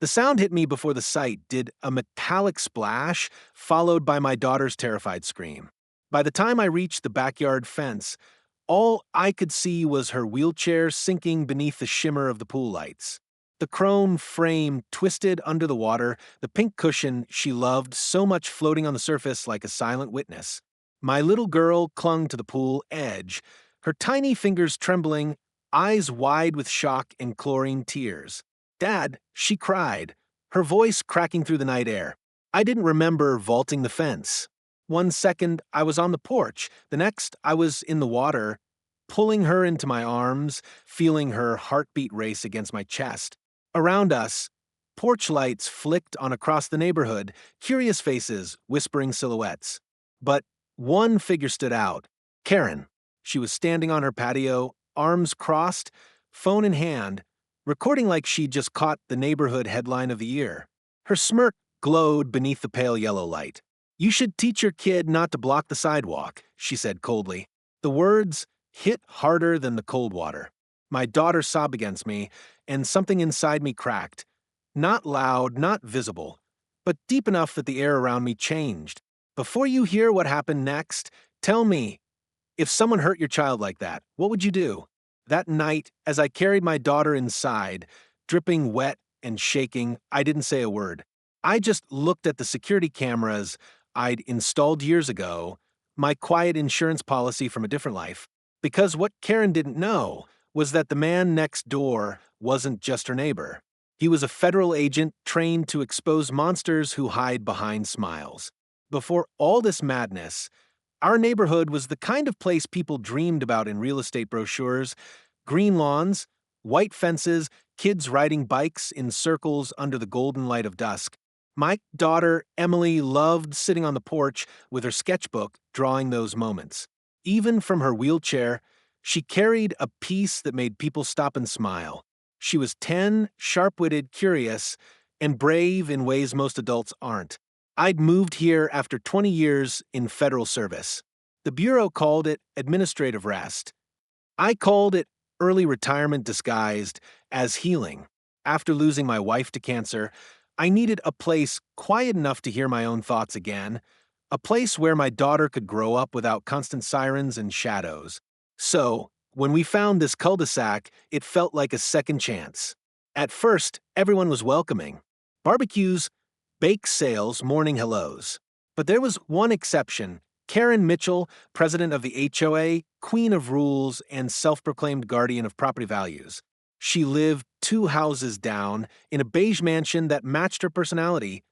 The sound hit me before the sight did a metallic splash, followed by my daughter's terrified scream. By the time I reached the backyard fence, all I could see was her wheelchair sinking beneath the shimmer of the pool lights. The chrome frame twisted under the water, the pink cushion she loved so much floating on the surface like a silent witness. My little girl clung to the pool edge, her tiny fingers trembling, eyes wide with shock and chlorine tears. "Dad," she cried, her voice cracking through the night air. I didn't remember vaulting the fence. One second, I was on the porch. The next, I was in the water, pulling her into my arms, feeling her heartbeat race against my chest. Around us, porch lights flicked on across the neighborhood, curious faces, whispering silhouettes. But one figure stood out. Karen. She was standing on her patio, arms crossed, phone in hand, recording like she'd just caught the neighborhood headline of the year. Her smirk glowed beneath the pale yellow light. "You should teach your kid not to block the sidewalk," she said coldly. The words hit harder than the cold water. My daughter sobbed against me, and something inside me cracked. Not loud, not visible, but deep enough that the air around me changed. "Before you hear what happened next, tell me, if someone hurt your child like that, what would you do?" That night, as I carried my daughter inside, dripping wet and shaking, I didn't say a word. I just looked at the security cameras I'd installed years ago, my quiet insurance policy from a different life. Because what Karen didn't know was that the man next door wasn't just her neighbor. He was a federal agent trained to expose monsters who hide behind smiles. Before all this madness, our neighborhood was the kind of place people dreamed about in real estate brochures: green lawns, white fences, kids riding bikes in circles under the golden light of dusk. My daughter, Emily, loved sitting on the porch with her sketchbook, drawing those moments. Even from her wheelchair, she carried a peace that made people stop and smile. She was 10, sharp-witted, curious, and brave in ways most adults aren't. I'd moved here after 20 years in federal service. The Bureau called it administrative rest. I called it early retirement disguised as healing. After losing my wife to cancer, I needed a place quiet enough to hear my own thoughts again, a place where my daughter could grow up without constant sirens and shadows. So, when we found this cul-de-sac, it felt like a second chance. At first, everyone was welcoming. Barbecues, bake sales, morning hellos. But there was one exception: Karen Mitchell, president of the HOA, queen of rules, and self-proclaimed guardian of property values. She lived 2 houses down in a beige mansion that matched her personality,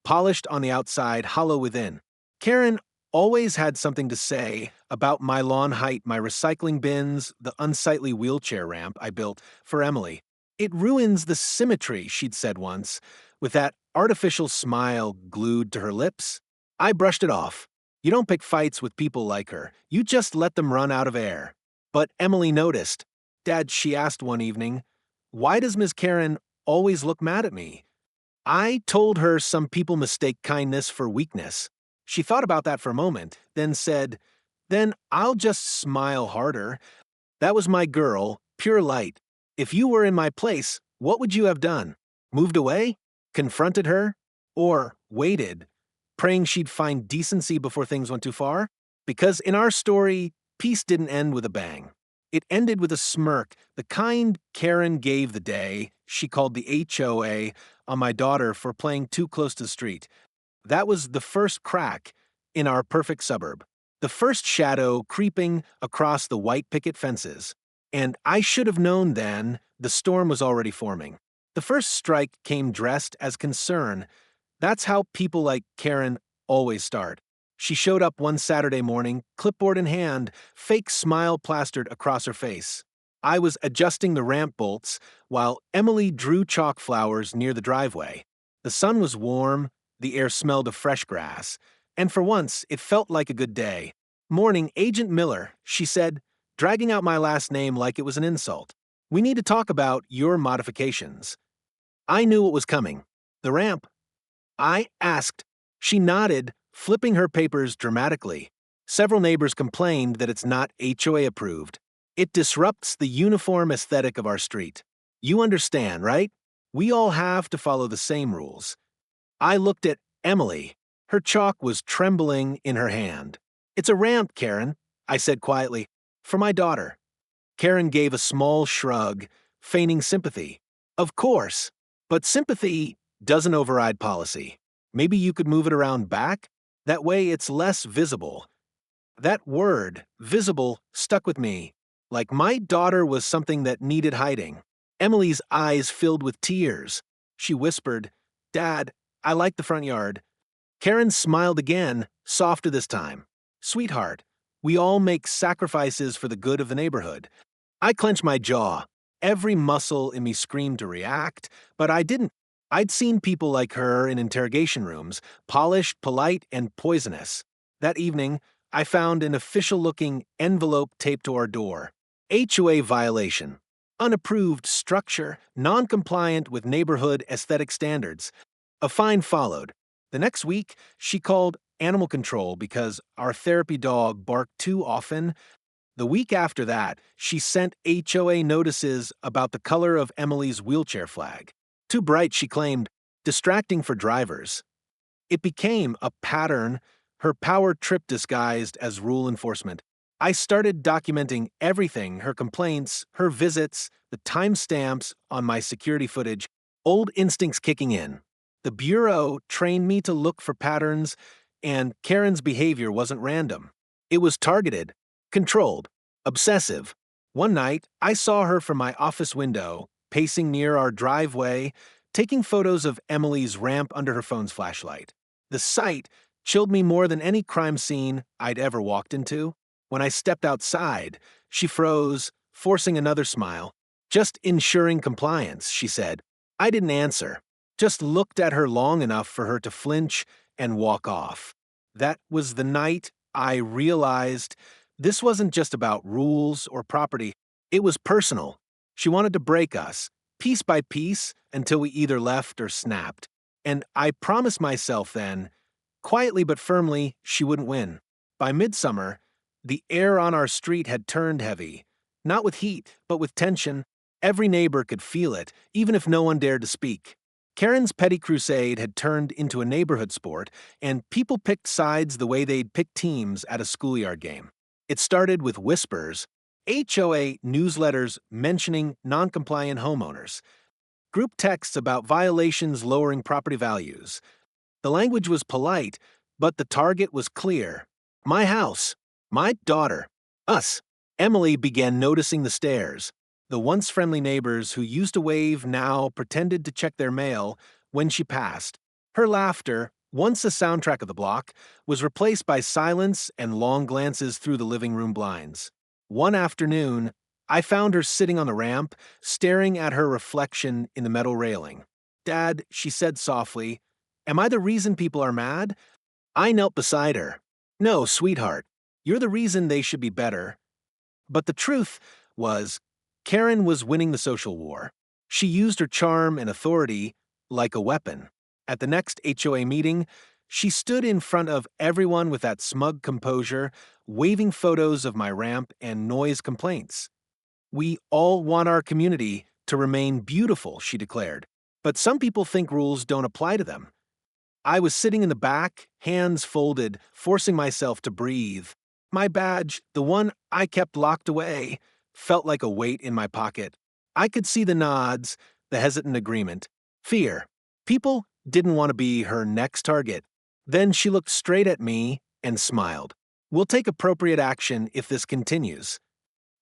polished on the outside, hollow within. Karen always had something to say about my lawn height, my recycling bins, the unsightly wheelchair ramp I built for Emily. "It ruins the symmetry," she'd said once, with that artificial smile glued to her lips. I brushed it off. You don't pick fights with people like her. You just let them run out of air. But Emily noticed. "Dad," she asked one evening, "why does Miss Karen always look mad at me?" I told her some people mistake kindness for weakness. She thought about that for a moment, then said, "Then I'll just smile harder." That was my girl, pure light. If you were in my place, what would you have done? Moved away? Confronted her? Or waited, praying she'd find decency before things went too far? Because in our story, peace didn't end with a bang. It ended with a smirk, the kind Karen gave the day she called the HOA on my daughter for playing too close to the street. That was the first crack in our perfect suburb, the first shadow creeping across the white picket fences. And I should have known then the storm was already forming. The first strike came dressed as concern. That's how people like Karen always start. She showed up one Saturday morning, clipboard in hand, fake smile plastered across her face. I was adjusting the ramp bolts while Emily drew chalk flowers near the driveway. The sun was warm, the air smelled of fresh grass, and for once it felt like a good day. "Morning, Agent Miller," she said, dragging out my last name like it was an insult. "We need to talk about your modifications." I knew what was coming. The ramp. I asked. She nodded, flipping her papers dramatically. Several neighbors complained that it's not HOA approved. It disrupts the uniform aesthetic of our street. You understand, right? We all have to follow the same rules. I looked at Emily. Her chalk was trembling in her hand. It's a ramp, Karen, I said quietly, for my daughter. Karen gave a small shrug, feigning sympathy. Of course, but sympathy doesn't override policy. Maybe you could move it around back? That way it's less visible. That word, visible, stuck with me. Like my daughter was something that needed hiding. Emily's eyes filled with tears. She whispered, "Dad, I like the front yard." Karen smiled again, softer this time. "Sweetheart, we all make sacrifices for the good of the neighborhood." I clenched my jaw. Every muscle in me screamed to react, but I didn't. I'd seen people like her in interrogation rooms, polished, polite, and poisonous. That evening, I found an official-looking envelope taped to our door. HOA violation. Unapproved structure, non-compliant with neighborhood aesthetic standards. A fine followed. The next week, she called animal control because our therapy dog barked too often. The week after that, she sent HOA notices about the color of Emily's wheelchair flag. Too bright, she claimed, distracting for drivers. It became a pattern, her power trip disguised as rule enforcement. I started documenting everything, her complaints, her visits, the timestamps on my security footage, old instincts kicking in. The Bureau trained me to look for patterns, and Karen's behavior wasn't random. It was targeted, controlled, obsessive. One night, I saw her from my office window, pacing near our driveway, taking photos of Emily's ramp under her phone's flashlight. The sight chilled me more than any crime scene I'd ever walked into. When I stepped outside, she froze, forcing another smile. "Just ensuring compliance," she said. I didn't answer, just looked at her long enough for her to flinch and walk off. That was the night I realized this wasn't just about rules or property. It was personal. She wanted to break us, piece by piece, until we either left or snapped. And I promised myself then, quietly but firmly, she wouldn't win. By midsummer, the air on our street had turned heavy. Not with heat, but with tension. Every neighbor could feel it, even if no one dared to speak. Karen's petty crusade had turned into a neighborhood sport, and people picked sides the way they'd pick teams at a schoolyard game. It started with whispers, HOA newsletters mentioning non-compliant homeowners, group texts about violations lowering property values. The language was polite, but the target was clear. My house, my daughter, us. Emily began noticing the stares. The once friendly neighbors who used to wave now pretended to check their mail when she passed. Her laughter, once a soundtrack of the block, was replaced by silence and long glances through the living room blinds. One afternoon, I found her sitting on the ramp, staring at her reflection in the metal railing. "Dad," she said softly, "am I the reason people are mad?" I knelt beside her. "No, sweetheart, you're the reason they should be better." But the truth was, Karen was winning the social war. She used her charm and authority like a weapon. At the next HOA meeting, she stood in front of everyone with that smug composure, waving photos of my ramp and noise complaints. "We all want our community to remain beautiful," she declared. "But some people think rules don't apply to them." I was sitting in the back, hands folded, forcing myself to breathe. My badge, the one I kept locked away, felt like a weight in my pocket. I could see the nods, the hesitant agreement. Fear. People didn't want to be her next target. Then she looked straight at me and smiled. "We'll take appropriate action if this continues."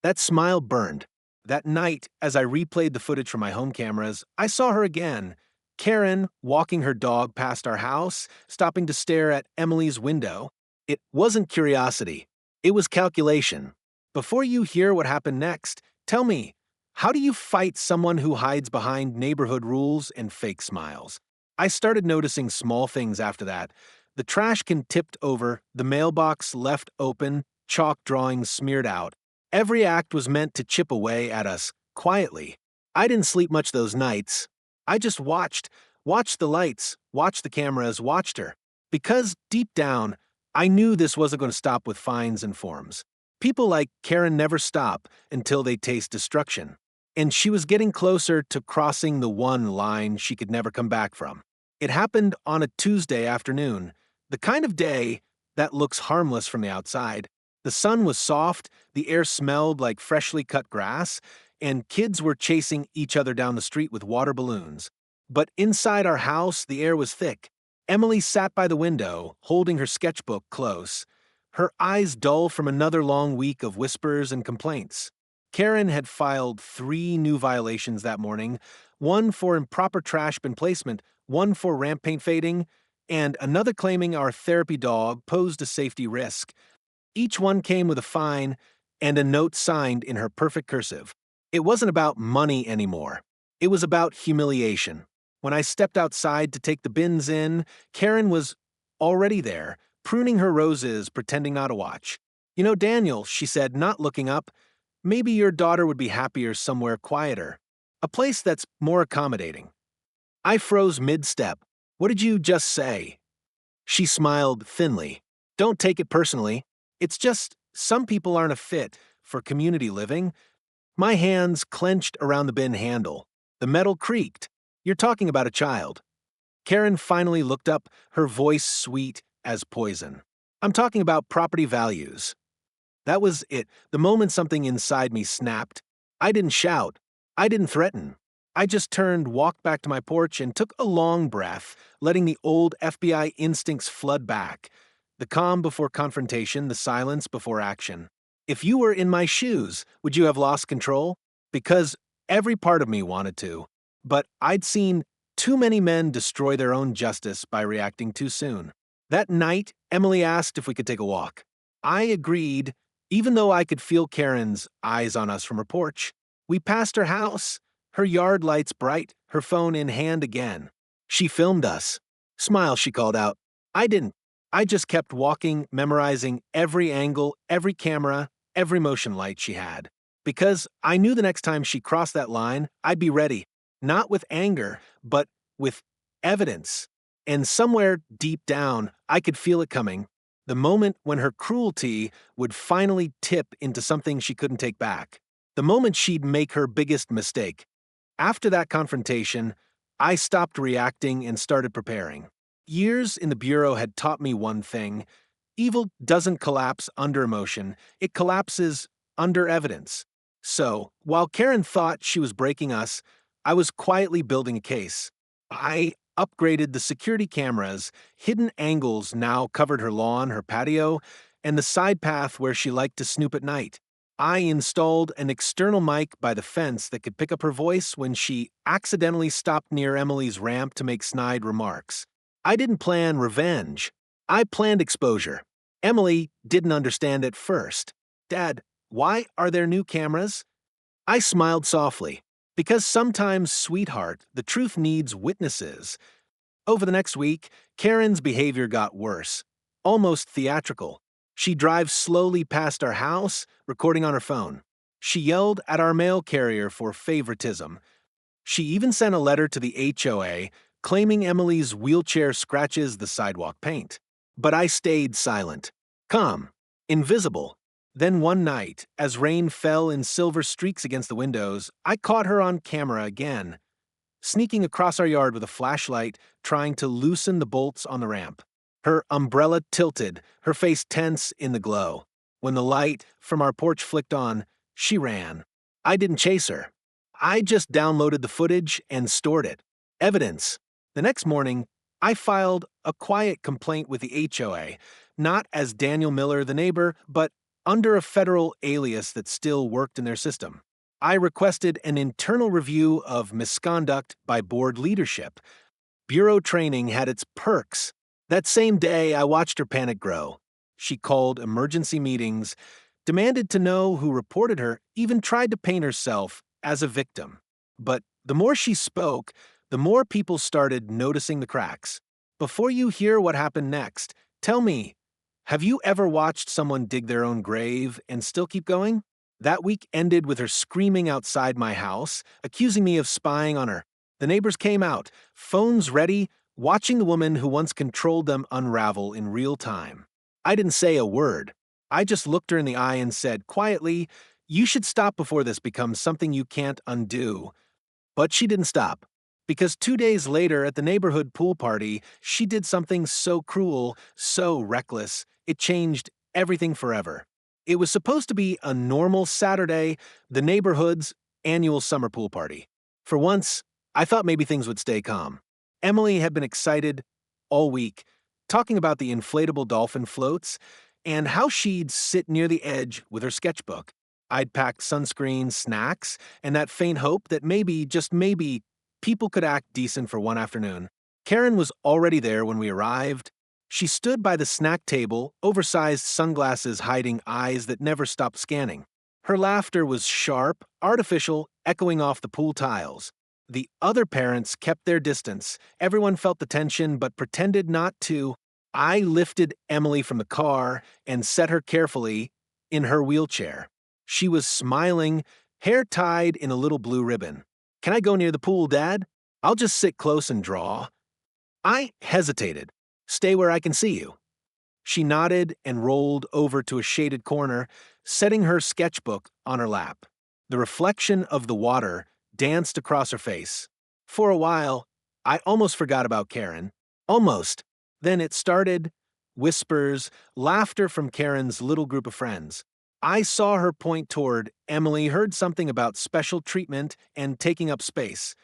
That smile burned. That night, as I replayed the footage from my home cameras, I saw her again. Karen walking her dog past our house, stopping to stare at Emily's window. It wasn't curiosity. It was calculation. Before you hear what happened next, tell me, how do you fight someone who hides behind neighborhood rules and fake smiles? I started noticing small things after that. The trash can tipped over, the mailbox left open, chalk drawings smeared out. Every act was meant to chip away at us, quietly. I didn't sleep much those nights. I just watched the lights, watched the cameras, watched her. Because deep down, I knew this wasn't going to stop with fines and forms. People like Karen never stop until they taste destruction. and she was getting closer to crossing the one line she could never come back from. It happened on a Tuesday afternoon, the kind of day that looks harmless from the outside. The sun was soft, the air smelled like freshly cut grass, and kids were chasing each other down the street with water balloons. But inside our house, the air was thick. Emily sat by the window, holding her sketchbook close, her eyes dull from another long week of whispers and complaints. Karen had filed 3 new violations that morning, one for improper trash bin placement, one for ramp paint fading, and another claiming our therapy dog posed a safety risk. Each one came with a fine and a note signed in her perfect cursive. It wasn't about money anymore. It was about humiliation. When I stepped outside to take the bins in, Karen was already there, pruning her roses, pretending not to watch. "You know, Daniel," she said, not looking up, "maybe your daughter would be happier somewhere quieter. A place that's more accommodating." I froze mid-step. "What did you just say?" She smiled thinly. "Don't take it personally. It's just some people aren't a fit for community living." My hands clenched around the bin handle. The metal creaked. "You're talking about a child." Karen finally looked up, her voice sweet as poison. "I'm talking about property values." That was it, the moment something inside me snapped. I didn't shout. I didn't threaten. I just turned, walked back to my porch, and took a long breath, letting the old FBI instincts flood back. The calm before confrontation, the silence before action. If you were in my shoes, would you have lost control? Because every part of me wanted to. But I'd seen too many men destroy their own justice by reacting too soon. That night, Emily asked if we could take a walk. I agreed, even though I could feel Karen's eyes on us from her porch. We passed her house, her yard lights bright, her phone in hand again. She filmed us. "Smile," she called out. I didn't. I just kept walking, memorizing every angle, every camera, every motion light she had. Because I knew the next time she crossed that line, I'd be ready. Not with anger, but with evidence. And somewhere deep down, I could feel it coming. The moment when her cruelty would finally tip into something she couldn't take back. The moment she'd make her biggest mistake. After that confrontation, I stopped reacting and started preparing. Years in the Bureau had taught me one thing. Evil doesn't collapse under emotion, it collapses under evidence. So, while Karen thought she was breaking us, I was quietly building a case. I upgraded the security cameras, hidden angles now covered her lawn, her patio, and the side path where she liked to snoop at night. I installed an external mic by the fence that could pick up her voice when she accidentally stopped near Emily's ramp to make snide remarks. I didn't plan revenge. I planned exposure. Emily didn't understand at first. "Dad, why are there new cameras?" I smiled softly. "Because sometimes, sweetheart, the truth needs witnesses." Over the next week, Karen's behavior got worse, almost theatrical. She drives slowly past our house, recording on her phone. She yelled at our mail carrier for favoritism. She even sent a letter to the HOA claiming Emily's wheelchair scratches the sidewalk paint. But I stayed silent, calm, invisible. Then one night, as rain fell in silver streaks against the windows, I caught her on camera again, sneaking across our yard with a flashlight, trying to loosen the bolts on the ramp. Her umbrella tilted, her face tense in the glow. When the light from our porch flicked on, she ran. I didn't chase her. I just downloaded the footage and stored it. Evidence. The next morning, I filed a quiet complaint with the HOA, not as Daniel Miller, the neighbor, but under a federal alias that still worked in their system. I requested an internal review of misconduct by board leadership. Bureau training had its perks. That same day, I watched her panic grow. She called emergency meetings, demanded to know who reported her, even tried to paint herself as a victim. But the more she spoke, the more people started noticing the cracks. Before you hear what happened next, tell me, have you ever watched someone dig their own grave and still keep going? That week ended with her screaming outside my house, accusing me of spying on her. The neighbors came out, phones ready, watching the woman who once controlled them unravel in real time. I didn't say a word. I just looked her in the eye and said quietly, You should stop before this becomes something you can't undo. But she didn't stop. Because 2 days later at the neighborhood pool party, she did something so cruel, so reckless, it changed everything forever. It was supposed to be a normal Saturday, the neighborhood's annual summer pool party. For once, I thought maybe things would stay calm. Emily had been excited all week, talking about the inflatable dolphin floats and how she'd sit near the edge with her sketchbook. I'd packed sunscreen, snacks, and that faint hope that maybe, just maybe, people could act decent for one afternoon. Karen was already there when we arrived. She stood by the snack table, oversized sunglasses hiding eyes that never stopped scanning. Her laughter was sharp, artificial, echoing off the pool tiles. The other parents kept their distance. Everyone felt the tension but pretended not to. I lifted Emily from the car and set her carefully in her wheelchair. She was smiling, hair tied in a little blue ribbon. "Can I go near the pool, Dad? I'll just sit close and draw." I hesitated. "Stay where I can see you." She nodded and rolled over to a shaded corner, setting her sketchbook on her lap. The reflection of the water danced across her face. For a while, I almost forgot about Karen. Almost. Then it started. Whispers, laughter from Karen's little group of friends. I saw her point toward Emily, heard something about special treatment and taking up space.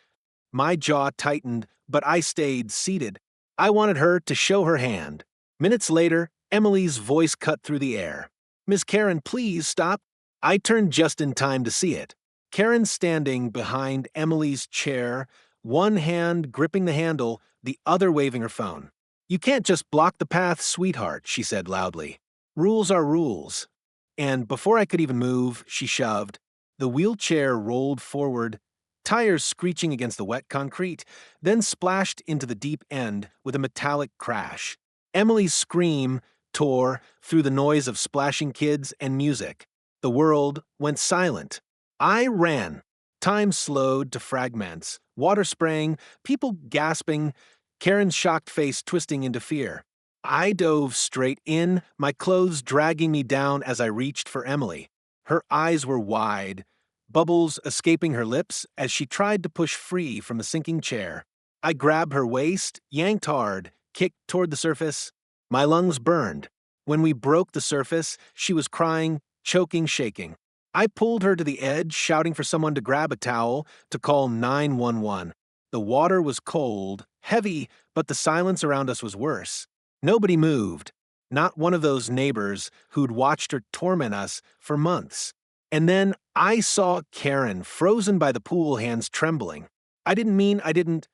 My jaw tightened, but I stayed seated. I wanted her to show her hand. Minutes later, Emily's voice cut through the air. "Miss Karen, please stop." I turned just in time to see it. Karen standing behind Emily's chair, one hand gripping the handle, the other waving her phone. "You can't just block the path, sweetheart," she said loudly. "Rules are rules." And before I could even move, she shoved. The wheelchair rolled forward, tires screeching against the wet concrete, then splashed into the deep end with a metallic crash. Emily's scream tore through the noise of splashing kids and music. The world went silent. I ran. Time slowed to fragments, water spraying, people gasping, Karen's shocked face twisting into fear. I dove straight in, my clothes dragging me down as I reached for Emily. Her eyes were wide, bubbles escaping her lips as she tried to push free from the sinking chair. I grabbed her waist, yanked hard, kicked toward the surface. My lungs burned. When we broke the surface, she was crying, choking, shaking. I pulled her to the edge, shouting for someone to grab a towel, to call 911. The water was cold, heavy, but the silence around us was worse. Nobody moved, not one of those neighbors who'd watched her torment us for months. And then I saw Karen, frozen by the pool, hands trembling. I didn't.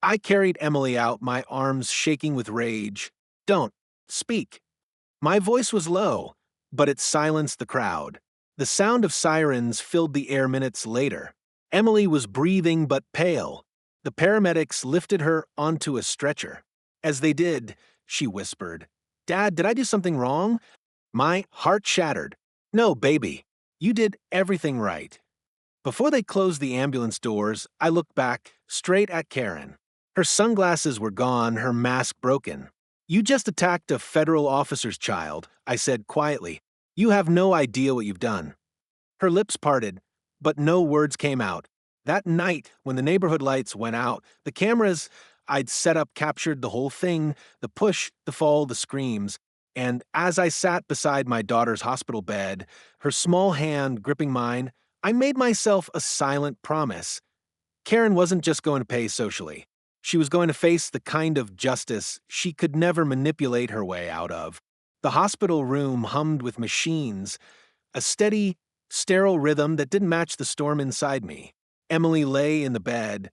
I carried Emily out, my arms shaking with rage. "Don't. Speak." My voice was low, but it silenced the crowd. The sound of sirens filled the air minutes later. Emily was breathing but pale. The paramedics lifted her onto a stretcher. As they did, she whispered, "Dad, did I do something wrong?" My heart shattered. "No, baby. You did everything right." Before they closed the ambulance doors, I looked back, straight at Karen. Her sunglasses were gone, her mask broken. "You just attacked a federal officer's child," I said quietly. "You have no idea what you've done." Her lips parted, but no words came out. That night, when the neighborhood lights went out, the cameras I'd set up captured the whole thing, the push, the fall, the screams. And as I sat beside my daughter's hospital bed, her small hand gripping mine, I made myself a silent promise. Karen wasn't just going to pay socially. She was going to face the kind of justice she could never manipulate her way out of. The hospital room hummed with machines, a steady, sterile rhythm that didn't match the storm inside me. Emily lay in the bed,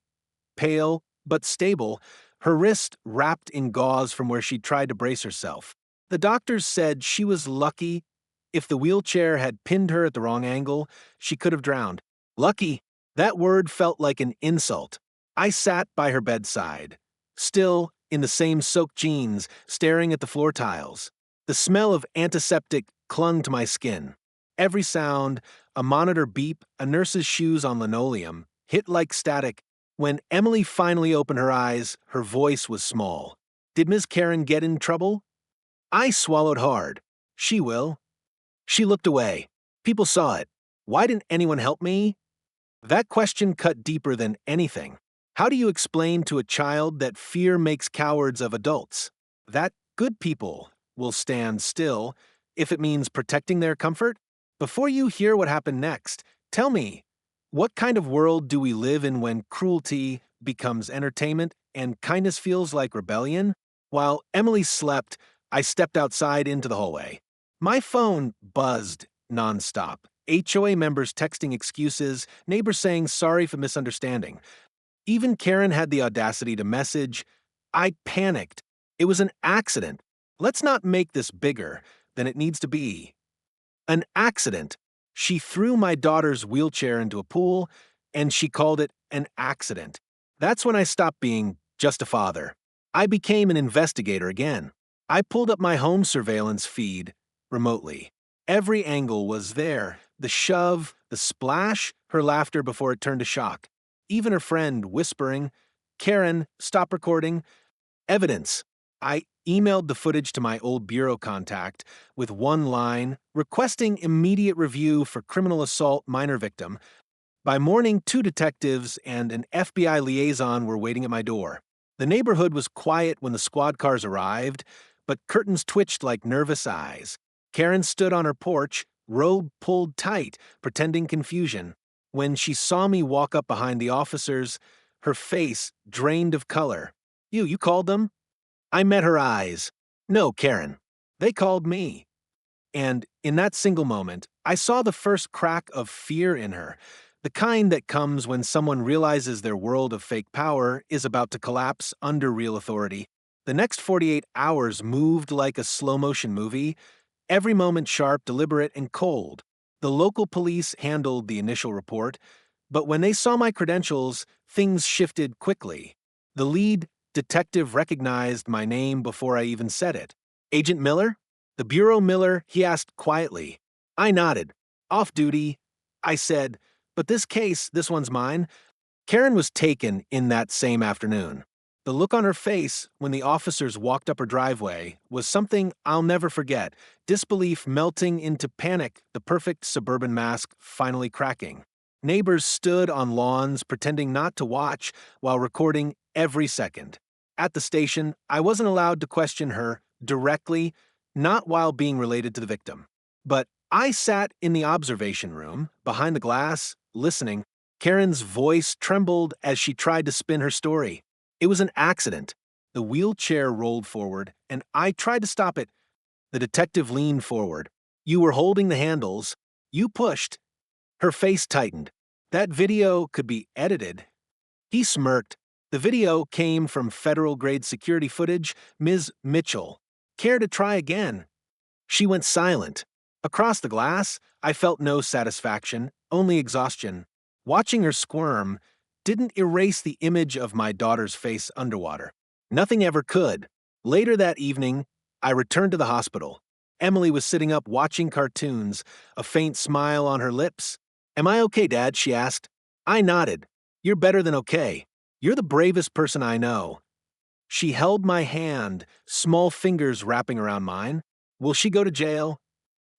pale but stable, her wrist wrapped in gauze from where she'd tried to brace herself. The doctors said she was lucky. If the wheelchair had pinned her at the wrong angle, she could have drowned. Lucky? That word felt like an insult. I sat by her bedside, still in the same soaked jeans, staring at the floor tiles. The smell of antiseptic clung to my skin. Every sound, a monitor beep, a nurse's shoes on linoleum, hit like static. When Emily finally opened her eyes, her voice was small. "Did Miss Karen get in trouble?" I swallowed hard. "She will." She looked away. "People saw it. Why didn't anyone help me? That question cut deeper than anything. How do you explain to a child that fear makes cowards of adults? That good people will stand still if it means protecting their comfort? Before you hear what happened next, tell me, what kind of world do we live in when cruelty becomes entertainment and kindness feels like rebellion? While Emily slept, I stepped outside into the hallway. My phone buzzed nonstop. HOA members texting excuses, neighbors saying sorry for misunderstanding. Even Karen had the audacity to message. I panicked. It was an accident. Let's not make this bigger than it needs to be. An accident. She threw my daughter's wheelchair into a pool, and she called it an accident. That's when I stopped being just a father. I became an investigator again. I pulled up my home surveillance feed remotely. Every angle was there. The shove, the splash, her laughter before it turned to shock. Even her friend whispering, Karen, stop recording. Evidence. I emailed the footage to my old bureau contact with one line requesting immediate review for criminal assault minor victim. By morning, 2 detectives and an FBI liaison were waiting at my door. The neighborhood was quiet when the squad cars arrived, but curtains twitched like nervous eyes. Karen stood on her porch, robe pulled tight, pretending confusion. When she saw me walk up behind the officers, her face drained of color. You called them? I met her eyes. No, Karen. They called me. And in that single moment, I saw the first crack of fear in her, the kind that comes when someone realizes their world of fake power is about to collapse under real authority. The next 48 hours moved like a slow-motion movie, every moment sharp, deliberate, and cold. The local police handled the initial report, but when they saw my credentials, things shifted quickly. The lead detective recognized my name before I even said it. Agent Miller? The Bureau Miller, he asked quietly. I nodded. Off duty. I said, but this case, this one's mine. Karen was taken in that same afternoon. The look on her face when the officers walked up her driveway was something I'll never forget, disbelief melting into panic, the perfect suburban mask finally cracking. Neighbors stood on lawns pretending not to watch while recording every second. At the station, I wasn't allowed to question her directly, not while being related to the victim. But I sat in the observation room, behind the glass, listening. Karen's voice trembled as she tried to spin her story. It was an accident. The wheelchair rolled forward, and I tried to stop it. The detective leaned forward. You were holding the handles. You pushed. Her face tightened. That video could be edited. He smirked. The video came from federal-grade security footage. Ms. Mitchell. Care to try again? She went silent. Across the glass, I felt no satisfaction, only exhaustion. Watching her squirm didn't erase the image of my daughter's face underwater. Nothing ever could. Later that evening, I returned to the hospital. Emily was sitting up watching cartoons, a faint smile on her lips. Am I okay, Dad? She asked. I nodded. You're better than okay. You're the bravest person I know. She held my hand, small fingers wrapping around mine. Will she go to jail?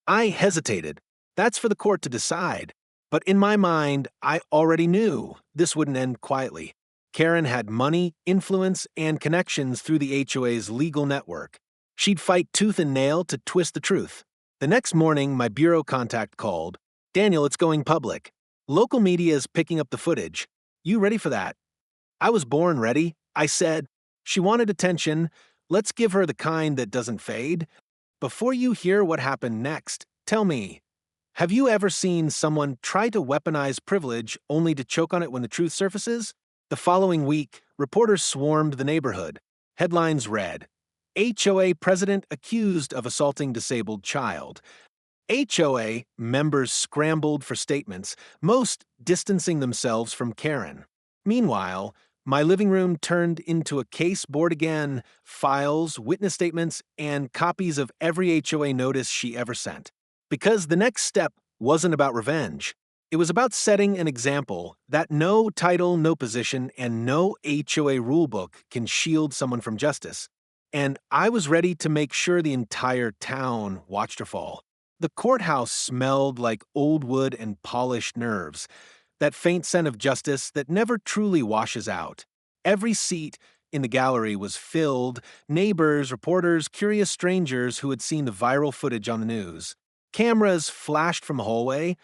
I hesitated. That's for the court to decide. But in my mind, I already knew this wouldn't end quietly. Karen had money, influence, and connections through the HOA's legal network. She'd fight tooth and nail to twist the truth. The next morning, my bureau contact called. Daniel, it's going public. Local media is picking up the footage. You ready for that? I was born ready. I said, she wanted attention. Let's give her the kind that doesn't fade. Before you hear what happened next, tell me, have you ever seen someone try to weaponize privilege only to choke on it when the truth surfaces? The following week, reporters swarmed the neighborhood. Headlines read, HOA president accused of assaulting disabled child. HOA members scrambled for statements, most distancing themselves from Karen. Meanwhile, my living room turned into a case board again, files, witness statements, and copies of every HOA notice she ever sent. Because the next step wasn't about revenge. It was about setting an example that no title, no position, and no HOA rulebook can shield someone from justice. And I was ready to make sure the entire town watched her fall. The courthouse smelled like old wood and polished nerves, that faint scent of justice that never truly washes out. Every seat in the gallery was filled, neighbors, reporters, curious strangers who had seen the viral footage on the news. Cameras flashed from the hallway,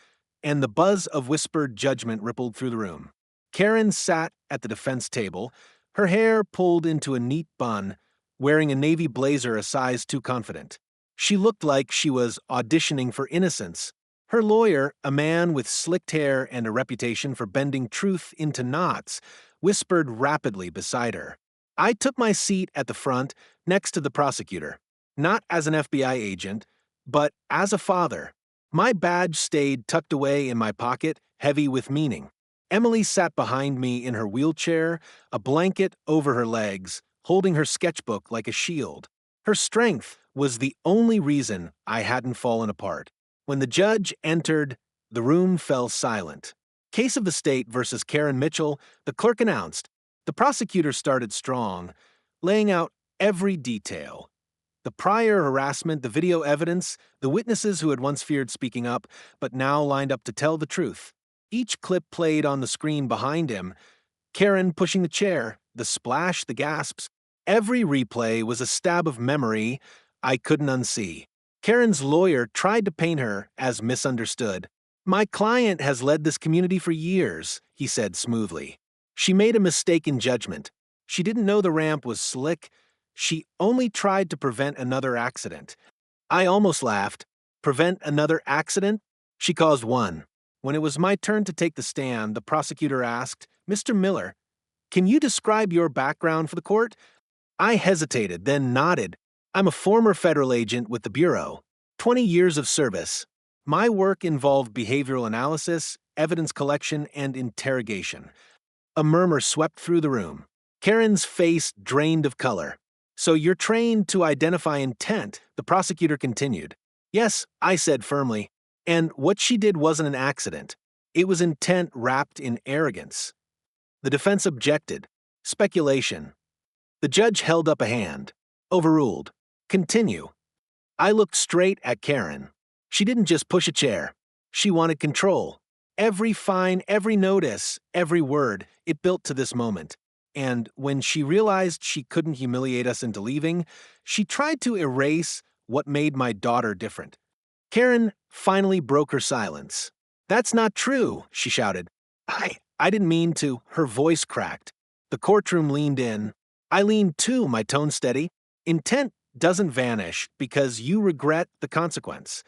and the buzz of whispered judgment rippled through the room. Karen sat at the defense table, her hair pulled into a neat bun, wearing a navy blazer a size too confident. She looked like she was auditioning for innocence. Her lawyer, a man with slicked hair and a reputation for bending truth into knots, whispered rapidly beside her. I took my seat at the front, next to the prosecutor, not as an FBI agent, but as a father. My badge stayed tucked away in my pocket, heavy with meaning. Emily sat behind me in her wheelchair, a blanket over her legs, holding her sketchbook like a shield. Her strength was the only reason I hadn't fallen apart. When the judge entered, the room fell silent. Case of the state versus Karen Mitchell, the clerk announced. The prosecutor started strong, laying out every detail. The prior harassment, the video evidence, the witnesses who had once feared speaking up, but now lined up to tell the truth. Each clip played on the screen behind him. Karen pushing the chair, the splash, the gasps. Every replay was a stab of memory I couldn't unsee. Karen's lawyer tried to paint her as misunderstood. My client has led this community for years, he said smoothly. She made a mistake in judgment. She didn't know the ramp was slick. She only tried to prevent another accident. I almost laughed. Prevent another accident? She caused one. When it was my turn to take the stand, the prosecutor asked, "Mr. Miller, can you describe your background for the court?" I hesitated, then nodded. I'm a former federal agent with the Bureau. 20 years of service. My work involved behavioral analysis, evidence collection, and interrogation. A murmur swept through the room. Karen's face drained of color. "So you're trained to identify intent," the prosecutor continued. "Yes," I said firmly. "And what she did wasn't an accident. It was intent wrapped in arrogance." The defense objected. Speculation. The judge held up a hand. Overruled. Continue. I looked straight at Karen. She didn't just push a chair. She wanted control. Every fine, every notice, every word, it built to this moment. And when she realized she couldn't humiliate us into leaving, she tried to erase what made my daughter different. Karen finally broke her silence. "That's not true," she shouted. I didn't mean to." Her voice cracked. The courtroom leaned in. I leaned too, my tone steady. "Intent doesn't vanish because you regret the consequence."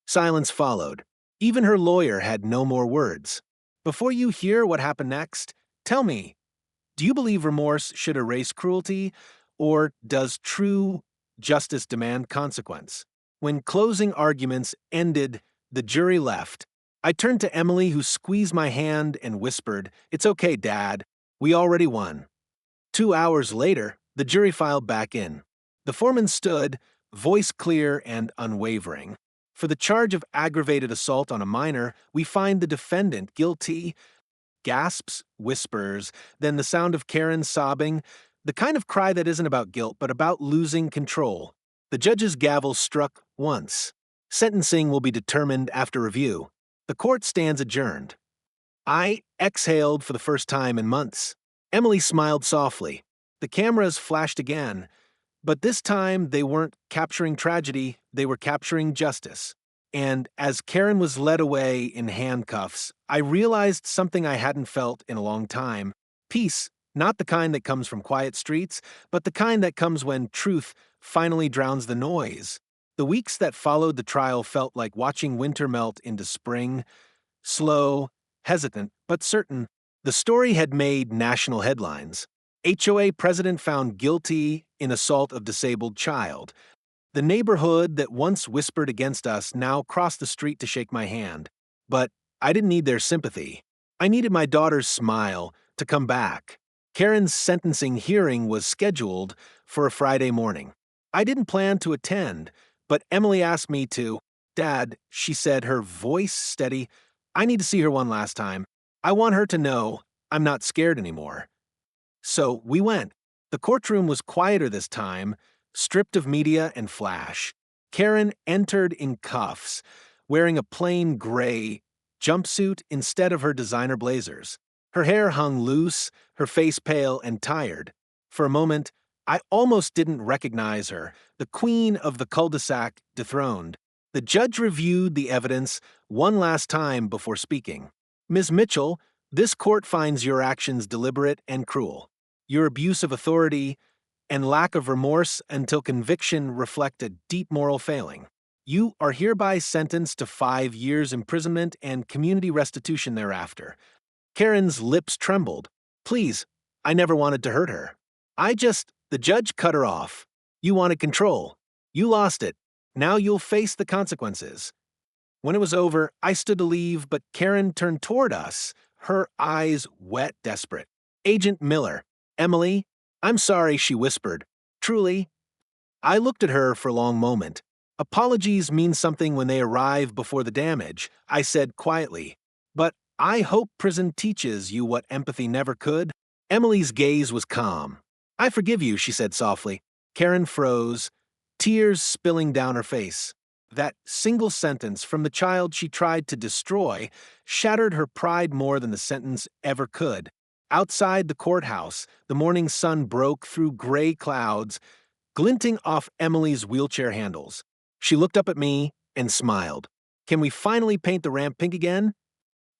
Silence followed. Even her lawyer had no more words. "Before you hear what happened next, tell me, do you believe remorse should erase cruelty, or does true justice demand consequence?" When closing arguments ended, the jury left. I turned to Emily, who squeezed my hand and whispered, "It's okay, Dad. We already won." 2 hours later, the jury filed back in. The foreman stood, voice clear and unwavering. "For the charge of aggravated assault on a minor, we find the defendant guilty." Gasps, whispers, then the sound of Karen sobbing, the kind of cry that isn't about guilt but about losing control. The judge's gavel struck once. Sentencing will be determined after review. The court stands adjourned. I exhaled for the first time in months. Emily smiled softly. The cameras flashed again, but this time they weren't capturing tragedy, they were capturing justice. And as Karen was led away in handcuffs, I realized something I hadn't felt in a long time. Peace, not the kind that comes from quiet streets, but the kind that comes when truth finally drowns the noise. The weeks that followed the trial felt like watching winter melt into spring. Slow, hesitant, but certain. The story had made national headlines. HOA president found guilty in assault of disabled child. The neighborhood that once whispered against us now crossed the street to shake my hand. But I didn't need their sympathy. I needed my daughter's smile to come back. Karen's sentencing hearing was scheduled for a Friday morning. I didn't plan to attend, but Emily asked me to. "Dad," she said, her voice steady, "I need to see her one last time. I want her to know I'm not scared anymore." So we went. The courtroom was quieter this time, stripped of media and flash. Karen entered in cuffs, wearing a plain gray jumpsuit instead of her designer blazers. Her hair hung loose, her face pale and tired. For a moment, I almost didn't recognize her, the queen of the cul-de-sac dethroned. The judge reviewed the evidence one last time before speaking. Ms. Mitchell, this court finds your actions deliberate and cruel. Your abuse of authority and lack of remorse until conviction reflect a deep moral failing. You are hereby sentenced to 5 years imprisonment and community restitution thereafter. Karen's lips trembled. Please, I never wanted to hurt her. The judge cut her off. You wanted control. You lost it. Now you'll face the consequences. When it was over, I stood to leave, but Karen turned toward us, her eyes wet, desperate. Agent Miller, Emily, I'm sorry, she whispered. Truly. I looked at her for a long moment. Apologies mean something when they arrive before the damage, I said quietly. But I hope prison teaches you what empathy never could. Emily's gaze was calm. I forgive you, she said softly. Karen froze, tears spilling down her face. That single sentence from the child she tried to destroy shattered her pride more than the sentence ever could. Outside the courthouse, the morning sun broke through gray clouds, glinting off Emily's wheelchair handles. She looked up at me and smiled. Can we finally paint the ramp pink again?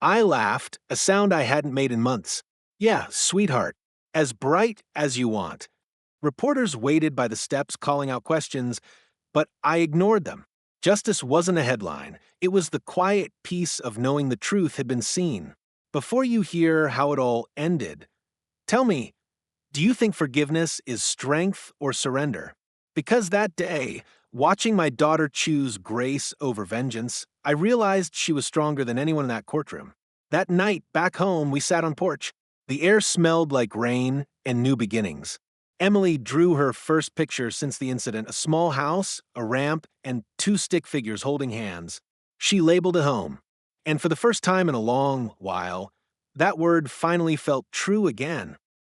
I laughed, a sound I hadn't made in months. Yeah, sweetheart. As bright as you want. Reporters waited by the steps calling out questions, but I ignored them. Justice wasn't a headline. It was the quiet peace of knowing the truth had been seen. Before you hear how it all ended, tell me, do you think forgiveness is strength or surrender? Because that day, watching my daughter choose grace over vengeance, I realized she was stronger than anyone in that courtroom. That night, back home, we sat on porch. The air smelled like rain and new beginnings. Emily drew her first picture since the incident, a small house, a ramp, and 2 stick figures holding hands. She labeled it home. And for the first time in a long while, that word finally felt true again.